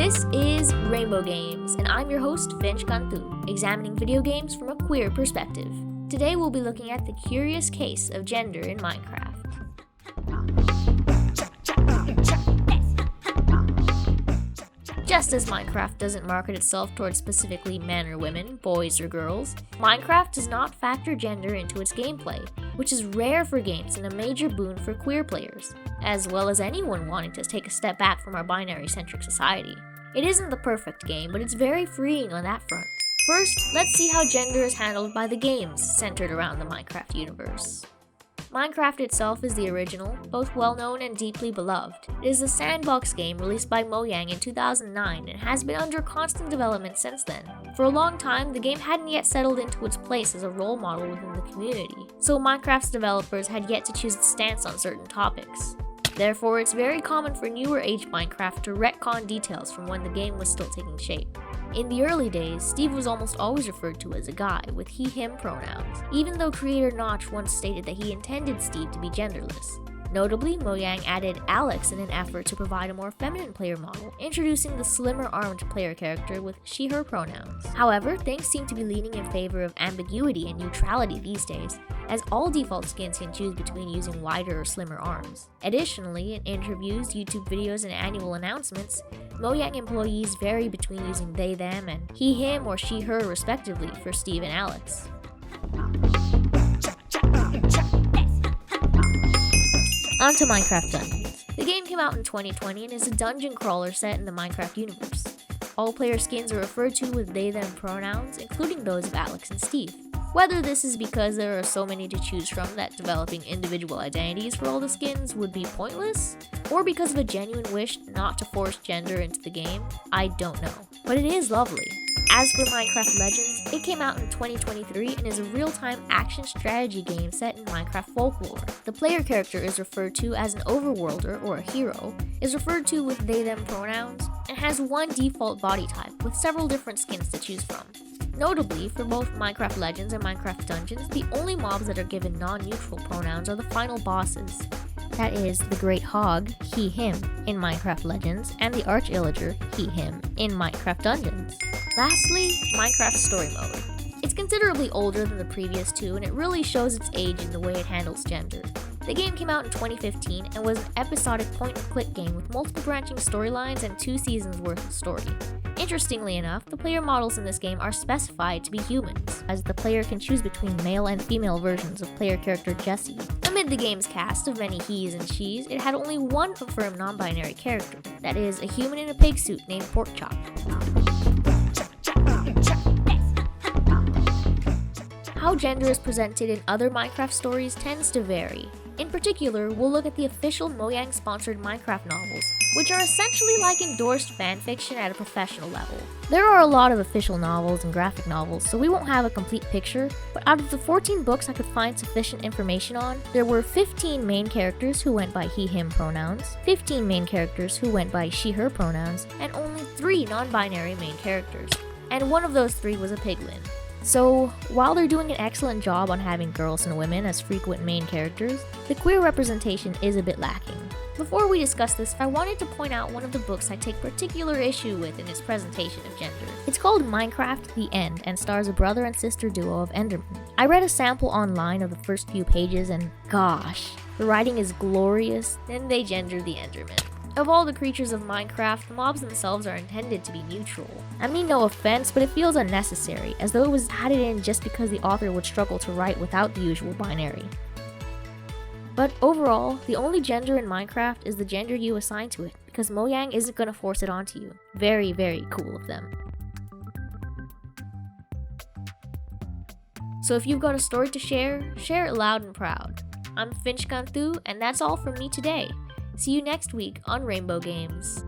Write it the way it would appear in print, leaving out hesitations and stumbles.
This is Rainbow Games, and I'm your host, Finch Kantu, examining video games from a queer perspective. Today we'll be looking at the curious case of gender in Minecraft. Just as Minecraft doesn't market itself towards specifically men or women, boys or girls, Minecraft does not factor gender into its gameplay, which is rare for games and a major boon for queer players, as well as anyone wanting to take a step back from our binary-centric society. It isn't the perfect game, but it's very freeing on that front. First, let's see how gender is handled by the games centered around the Minecraft universe. Minecraft itself is the original, both well-known and deeply beloved. It is a sandbox game released by Mojang in 2009 and has been under constant development since then. For a long time, the game hadn't yet settled into its place as a role model within the community, so Minecraft's developers had yet to choose its stance on certain topics. Therefore, it's very common for newer age Minecraft to retcon details from when the game was still taking shape. In the early days, Steve was almost always referred to as a guy with he/him pronouns, even though creator Notch once stated that he intended Steve to be genderless. Notably, Mojang added Alex in an effort to provide a more feminine player model, introducing the slimmer armed player character with she/her pronouns. However, things seem to be leaning in favor of ambiguity and neutrality these days, as all default skins can choose between using wider or slimmer arms. Additionally, in interviews, YouTube videos, and annual announcements, Mojang employees vary between using they/them and he/him or she/her respectively for Steve and Alex. On to Minecraft Dungeons. The game came out in 2020 and is a dungeon crawler set in the Minecraft universe. All player skins are referred to with they/them pronouns, including those of Alex and Steve. Whether this is because there are so many to choose from that developing individual identities for all the skins would be pointless, or because of a genuine wish not to force gender into the game, I don't know. But it is lovely. As for Minecraft Legends, it came out in 2023 and is a real-time action strategy game set in Minecraft folklore. The player character is referred to as an overworlder or a hero, is referred to with they/them pronouns, and has one default body type with several different skins to choose from. Notably, for both Minecraft Legends and Minecraft Dungeons, the only mobs that are given non-neutral pronouns are the final bosses. That is, the Great Hog, he/him, in Minecraft Legends, and the Arch-Illager, he/him, in Minecraft Dungeons. Lastly, Minecraft Story Mode. It's considerably older than the previous two, and it really shows its age in the way it handles gender. The game came out in 2015 and was an episodic point-and-click game with multiple branching storylines and 2 seasons worth of story. Interestingly enough, the player models in this game are specified to be humans, as the player can choose between male and female versions of player character Jesse. Amid the game's cast of many he's and she's, it had only one confirmed non-binary character, that is, a human in a pig suit named Porkchop. How gender is presented in other Minecraft stories tends to vary. In particular, we'll look at the official Mojang-sponsored Minecraft novels, which are essentially like endorsed fanfiction at a professional level. There are a lot of official novels and graphic novels, so we won't have a complete picture, but out of the 14 books I could find sufficient information on, there were 15 main characters who went by he/him pronouns, 15 main characters who went by she/her pronouns, and only 3 non-binary main characters. And one of those 3 was a piglin. So, while they're doing an excellent job on having girls and women as frequent main characters, the queer representation is a bit lacking. Before we discuss this, I wanted to point out one of the books I take particular issue with in its presentation of gender. It's called Minecraft: The End and stars a brother and sister duo of Endermen. I read a sample online of the first few pages and gosh, the writing is glorious, then they gender the Endermen. Of all the creatures of Minecraft, the mobs themselves are intended to be neutral. I mean no offense, but it feels unnecessary, as though it was added in just because the author would struggle to write without the usual binary. But overall, the only gender in Minecraft is the gender you assign to it, because Mojang isn't going to force it onto you. Very, very cool of them. So if you've got a story to share it loud and proud. I'm Finch Kantu, and that's all from me today. See you next week on Rainbow Games.